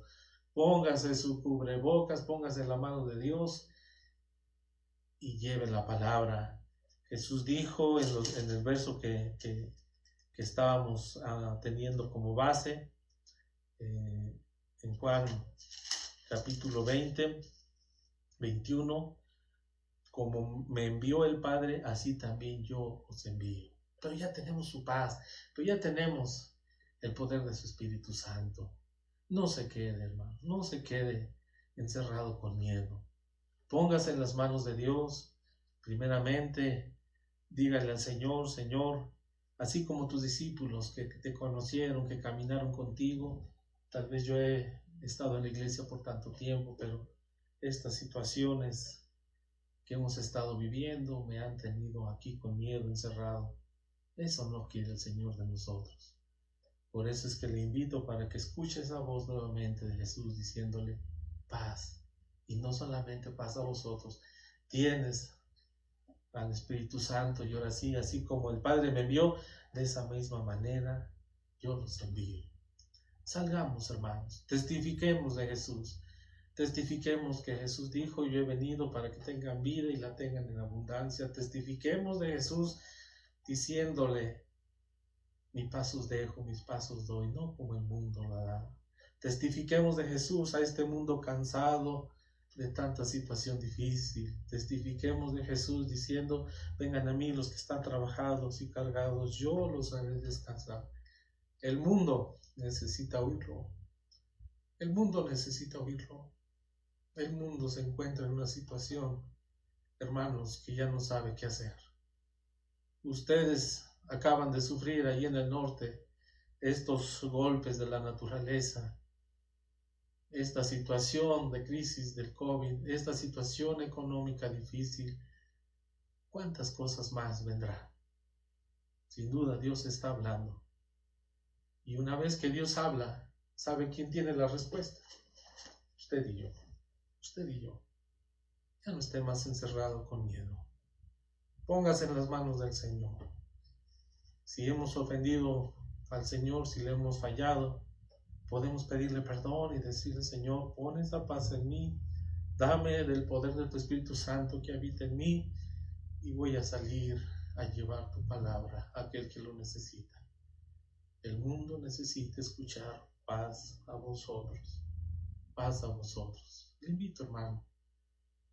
Póngase su cubrebocas, póngase en la mano de Dios y lleve la palabra. Jesús dijo en el verso que estábamos teniendo como base, en Juan capítulo 20, 21, como me envió el Padre, así también yo os envío. Pero ya tenemos su paz, pero ya tenemos el poder de su Espíritu Santo. No se quede, hermano, no se quede encerrado con miedo. Póngase en las manos de Dios. Primeramente, dígale al Señor: Señor, así como tus discípulos que te conocieron, que caminaron contigo, tal vez yo he estado en la iglesia por tanto tiempo, pero estas situaciones que hemos estado viviendo me han tenido aquí con miedo, encerrado. Eso no quiere el Señor de nosotros. Por eso es que le invito para que escuche esa voz nuevamente de Jesús diciéndole: paz. Y no solamente paz a vosotros, tienes al Espíritu Santo, y ahora sí, así como el Padre me envió, de esa misma manera yo los envío. Salgamos, hermanos, testifiquemos de Jesús, testifiquemos que Jesús dijo: yo he venido para que tengan vida y la tengan en abundancia. Testifiquemos de Jesús diciéndole: mi paz os dejo, mis pasos doy, no como el mundo la da. Testifiquemos de Jesús a este mundo cansado de tanta situación difícil. Testifiquemos de Jesús diciendo: vengan a mí los que están trabajados y cargados, yo los haré descansar. El mundo necesita oírlo. El mundo necesita oírlo. El mundo se encuentra en una situación, hermanos, que ya no sabe qué hacer. Ustedes acaban de sufrir ahí en el norte estos golpes de la naturaleza, esta situación de crisis del COVID, esta situación económica difícil. ¿Cuántas cosas más vendrán? Sin duda Dios está hablando. Y una vez que Dios habla, ¿sabe quién tiene la respuesta? Usted y yo. Usted y yo. Ya no esté más encerrado con miedo. Póngase en las manos del Señor. Si hemos ofendido al Señor, si le hemos fallado, podemos pedirle perdón y decirle: Señor, pon esa paz en mí, dame del poder de tu Espíritu Santo que habita en mí, y voy a salir a llevar tu palabra a aquel que lo necesita. El mundo necesita escuchar: paz a vosotros, paz a vosotros. Le invito, hermano,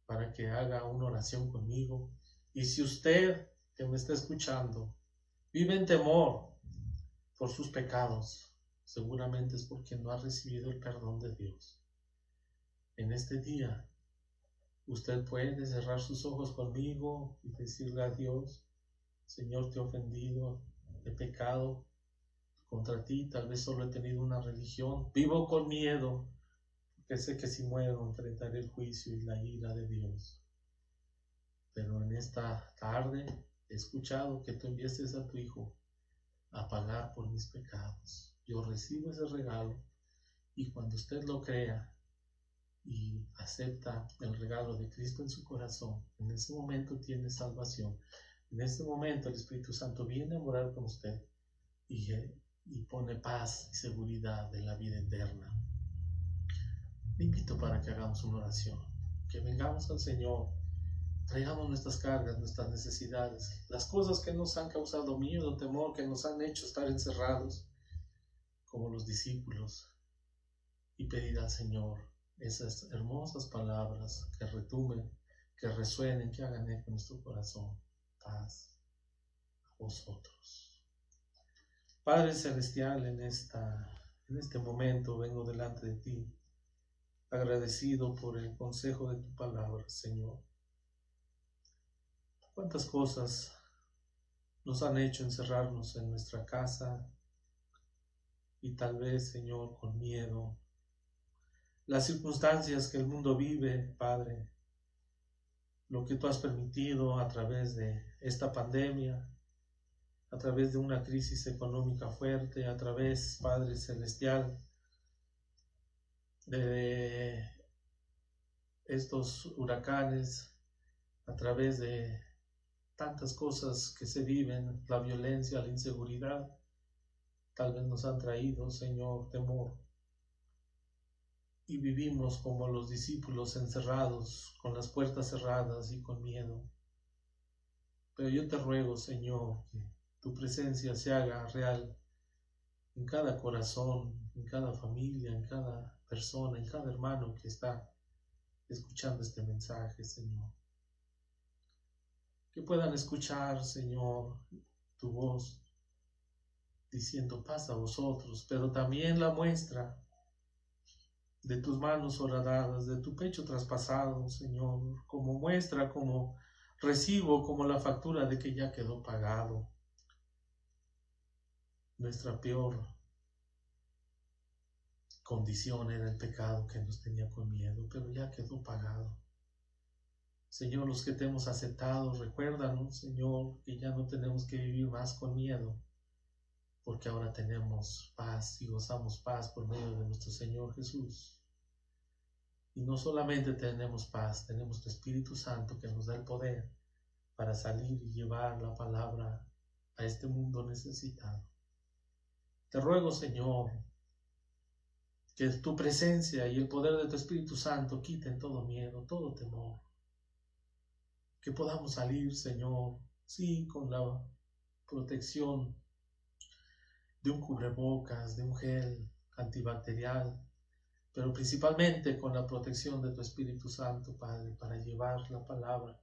para que haga una oración conmigo. Y si usted que me está escuchando vive en temor por sus pecados, seguramente es porque no ha recibido el perdón de Dios. En este día, usted puede cerrar sus ojos conmigo y decirle a Dios: Señor, te he ofendido, he pecado contra ti, tal vez solo he tenido una religión, vivo con miedo, porque sé que si muero enfrentaré el juicio y la ira de Dios. Pero en esta tarde he escuchado que tú enviaste a tu Hijo a pagar por mis pecados. Yo recibo ese regalo, y cuando usted lo crea y acepta el regalo de Cristo en su corazón, en ese momento tiene salvación. En este momento el Espíritu Santo viene a morar con usted y pone paz y seguridad en la vida eterna. Le invito para que hagamos una oración, que vengamos al Señor, traigamos nuestras cargas, nuestras necesidades, las cosas que nos han causado miedo, temor, que nos han hecho estar encerrados como los discípulos, y pedir al Señor esas hermosas palabras que retumben, que resuenen, que hagan eco en nuestro corazón. Paz a vosotros. Padre Celestial, en este momento vengo delante de ti, agradecido por el consejo de tu palabra, Señor. Cuántas cosas nos han hecho encerrarnos en nuestra casa y tal vez, Señor, con miedo. Las circunstancias que el mundo vive, Padre, lo que tú has permitido a través de esta pandemia, a través de una crisis económica fuerte, a través, Padre Celestial, de estos huracanes, a través de tantas cosas que se viven, la violencia, la inseguridad, tal vez nos han traído, Señor, temor. Y vivimos como los discípulos encerrados, con las puertas cerradas y con miedo. Pero yo te ruego, Señor, que tu presencia se haga real en cada corazón, en cada familia, en cada persona, en cada hermano que está escuchando este mensaje, Señor. Que puedan escuchar, Señor, tu voz diciendo paz a vosotros, pero también la muestra de tus manos horadadas, de tu pecho traspasado, Señor, como muestra, como recibo, como la factura de que ya quedó pagado. Nuestra peor condición era el pecado que nos tenía con miedo, pero ya quedó pagado. Señor, los que te hemos aceptado, recuérdanos, Señor, que ya no tenemos que vivir más con miedo, porque ahora tenemos paz y gozamos paz por medio de nuestro Señor Jesús. Y no solamente tenemos paz, tenemos tu Espíritu Santo que nos da el poder para salir y llevar la palabra a este mundo necesitado. Te ruego, Señor, que tu presencia y el poder de tu Espíritu Santo quiten todo miedo, todo temor. Que podamos salir, Señor, sí, con la protección de un cubrebocas, de un gel antibacterial, pero principalmente con la protección de tu Espíritu Santo, Padre, para llevar la palabra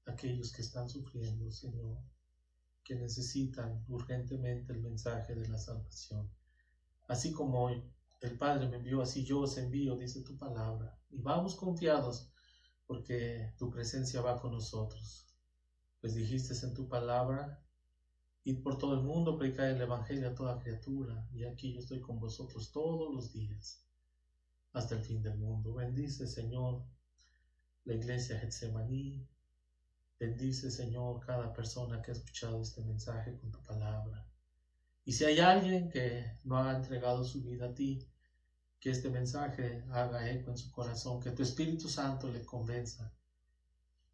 a aquellos que están sufriendo, Señor, que necesitan urgentemente el mensaje de la salvación. Así como el Padre me envió, así yo os envío, dice tu palabra. Y vamos confiados porque tu presencia va con nosotros. Pues dijiste en tu palabra, id por todo el mundo, predicar el Evangelio a toda criatura. Y aquí yo estoy con vosotros todos los días, hasta el fin del mundo. Bendice, Señor, la iglesia Getsemaní. Bendice, Señor, cada persona que ha escuchado este mensaje con tu palabra. Y si hay alguien que no ha entregado su vida a ti, que este mensaje haga eco en su corazón, que tu Espíritu Santo le convenza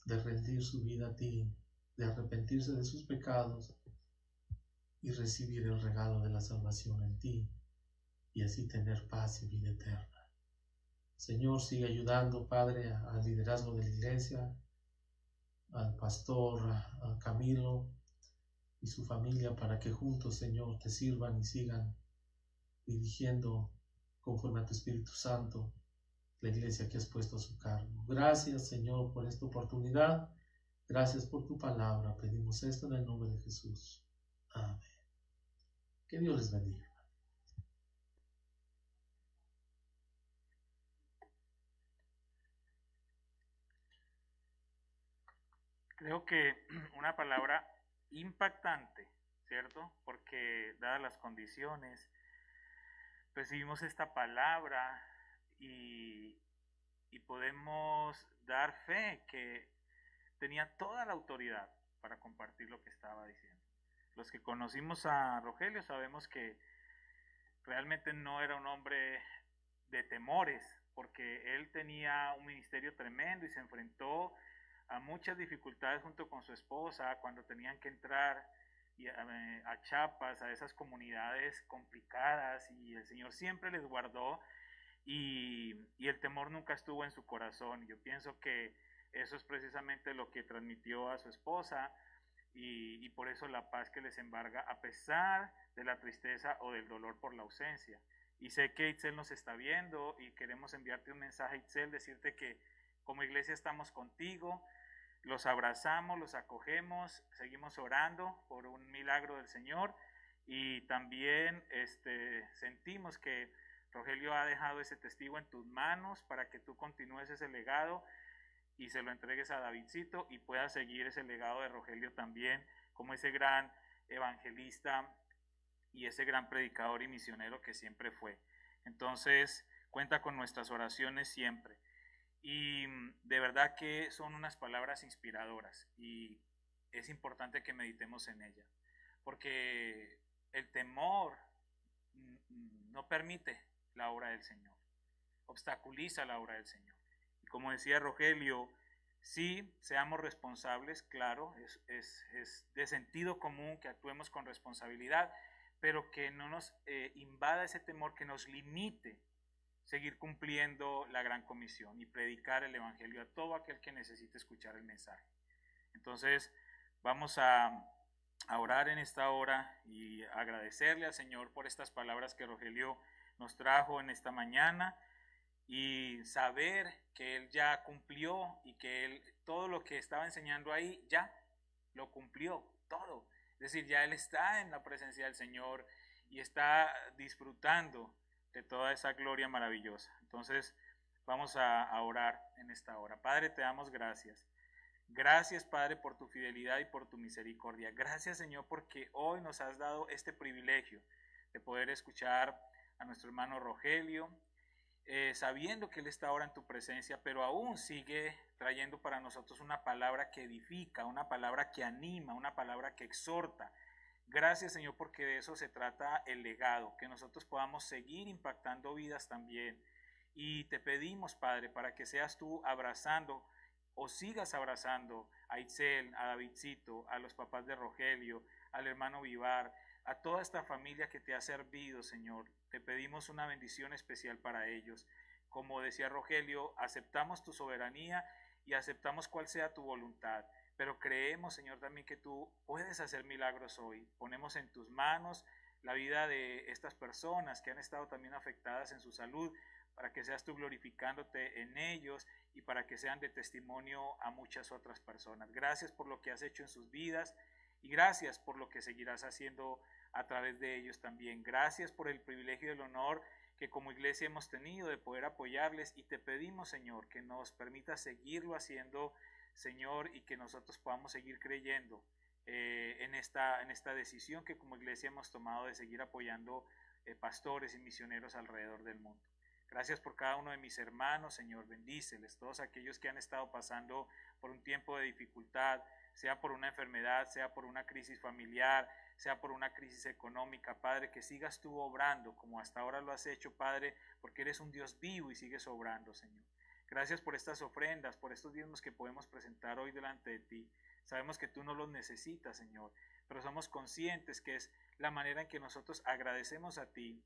de rendir su vida a ti, de arrepentirse de sus pecados y recibir el regalo de la salvación en ti, y así tener paz y vida eterna. Señor, sigue ayudando, Padre, al liderazgo de la iglesia, al pastor, a Camilo y su familia, para que juntos, Señor, te sirvan y sigan dirigiendo conforme a tu Espíritu Santo la iglesia que has puesto a su cargo. Gracias, Señor, por esta oportunidad. Gracias por tu palabra. Pedimos esto en el nombre de Jesús. Amén. Que Dios les bendiga. Creo que una palabra impactante, ¿cierto? Porque dadas las condiciones, recibimos esta palabra y podemos dar fe que tenía toda la autoridad para compartir lo que estaba diciendo. Los que conocimos a Rogelio sabemos que realmente no era un hombre de temores, porque él tenía un ministerio tremendo y se enfrentó a muchas dificultades junto con su esposa cuando tenían que entrar a Chiapas, a esas comunidades complicadas, y el Señor siempre les guardó y el temor nunca estuvo en su corazón. Yo pienso que eso es precisamente lo que transmitió a su esposa y por eso la paz que les embarga a pesar de la tristeza o del dolor por la ausencia. Y sé que Itzel nos está viendo y queremos enviarte un mensaje, Itzel, decirte que como iglesia estamos contigo, los abrazamos, los acogemos, seguimos orando por un milagro del Señor y también sentimos que Rogelio ha dejado ese testigo en tus manos para que tú continúes ese legado y se lo entregues a Davidcito y puedas seguir ese legado de Rogelio también como ese gran evangelista y ese gran predicador y misionero que siempre fue. Entonces, cuenta con nuestras oraciones siempre. Y de verdad que son unas palabras inspiradoras y es importante que meditemos en ellas, porque el temor no permite la obra del Señor, obstaculiza la obra del Señor. Y como decía Rogelio, sí, seamos responsables, claro, es de sentido común que actuemos con responsabilidad, pero que no nos invada ese temor, que nos limite seguir cumpliendo la gran comisión y predicar el evangelio a todo aquel que necesite escuchar el mensaje. Entonces vamos a orar en esta hora y agradecerle al Señor por estas palabras que Rogelio nos trajo en esta mañana y saber que Él ya cumplió y que Él todo lo que estaba enseñando ahí ya lo cumplió, todo. Es decir, ya Él está en la presencia del Señor y está disfrutando de toda esa gloria maravillosa. Entonces vamos a orar en esta hora. Padre, te damos gracias. Gracias, Padre, por tu fidelidad y por tu misericordia. Gracias, Señor, porque hoy nos has dado este privilegio de poder escuchar a nuestro hermano Rogelio, sabiendo que Él está ahora en tu presencia, pero aún sigue trayendo para nosotros una palabra que edifica, una palabra que anima, una palabra que exhorta. Gracias, Señor, porque de eso se trata el legado, que nosotros podamos seguir impactando vidas también. Y te pedimos, Padre, para que seas tú abrazando o sigas abrazando a Itzel, a Davidcito, a los papás de Rogelio, al hermano Vivar, a toda esta familia que te ha servido, Señor. Te pedimos una bendición especial para ellos. Como decía Rogelio, aceptamos tu soberanía y aceptamos cuál sea tu voluntad. Pero creemos, Señor, también que tú puedes hacer milagros hoy. Ponemos en tus manos la vida de estas personas que han estado también afectadas en su salud, para que seas tú glorificándote en ellos y para que sean de testimonio a muchas otras personas. Gracias por lo que has hecho en sus vidas y gracias por lo que seguirás haciendo a través de ellos también. Gracias por el privilegio y el honor que como iglesia hemos tenido de poder apoyarles y te pedimos, Señor, que nos permita seguirlo haciendo, Señor, y que nosotros podamos seguir creyendo en esta decisión que como iglesia hemos tomado de seguir apoyando pastores y misioneros alrededor del mundo. Gracias por cada uno de mis hermanos, Señor, bendíceles, todos aquellos que han estado pasando por un tiempo de dificultad, sea por una enfermedad, sea por una crisis familiar, sea por una crisis económica, Padre, que sigas tú obrando como hasta ahora lo has hecho, Padre, porque eres un Dios vivo y sigues obrando, Señor. Gracias por estas ofrendas, por estos diezmos que podemos presentar hoy delante de ti. Sabemos que tú no los necesitas, Señor, pero somos conscientes que es la manera en que nosotros agradecemos a ti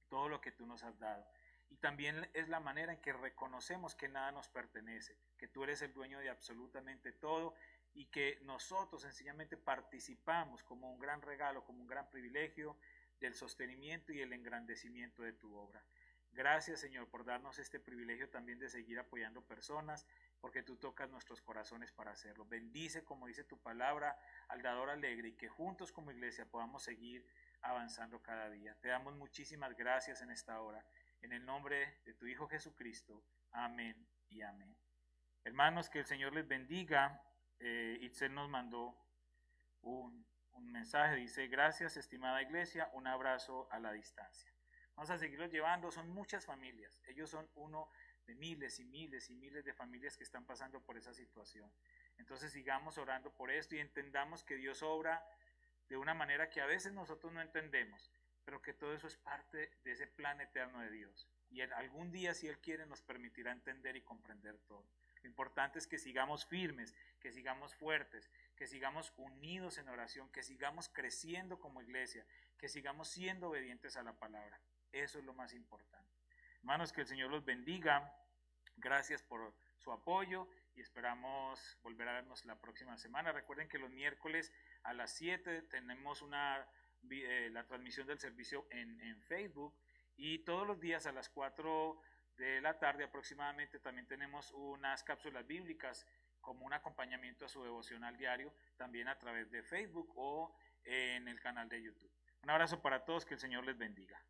todo lo que tú nos has dado. Y también es la manera en que reconocemos que nada nos pertenece, que tú eres el dueño de absolutamente todo y que nosotros sencillamente participamos como un gran regalo, como un gran privilegio del sostenimiento y el engrandecimiento de tu obra. Gracias, Señor, por darnos este privilegio también de seguir apoyando personas, porque tú tocas nuestros corazones para hacerlo. Bendice, como dice tu palabra, al dador alegre y que juntos como iglesia podamos seguir avanzando cada día. Te damos muchísimas gracias en esta hora. En el nombre de tu Hijo Jesucristo. Amén y amén. Hermanos, que el Señor les bendiga. Itzel nos mandó un mensaje. Dice, gracias, estimada iglesia. Un abrazo a la distancia. Vamos a seguirlos llevando. Son muchas familias. Ellos son uno de miles y miles y miles de familias que están pasando por esa situación. Entonces sigamos orando por esto y entendamos que Dios obra de una manera que a veces nosotros no entendemos, pero que todo eso es parte de ese plan eterno de Dios. Y algún día, si Él quiere, nos permitirá entender y comprender todo. Lo importante es que sigamos firmes, que sigamos fuertes, que sigamos unidos en oración, que sigamos creciendo como iglesia, que sigamos siendo obedientes a la palabra. Eso es lo más importante. Hermanos, que el Señor los bendiga. Gracias por su apoyo y esperamos volver a vernos la próxima semana. Recuerden que los miércoles a las 7 tenemos la transmisión del servicio en Facebook Y todos los días a las 4 de la tarde aproximadamente también tenemos unas cápsulas bíblicas como un acompañamiento a su devocional diario, también a través de Facebook o en el canal de YouTube. Un abrazo para todos, que el Señor les bendiga.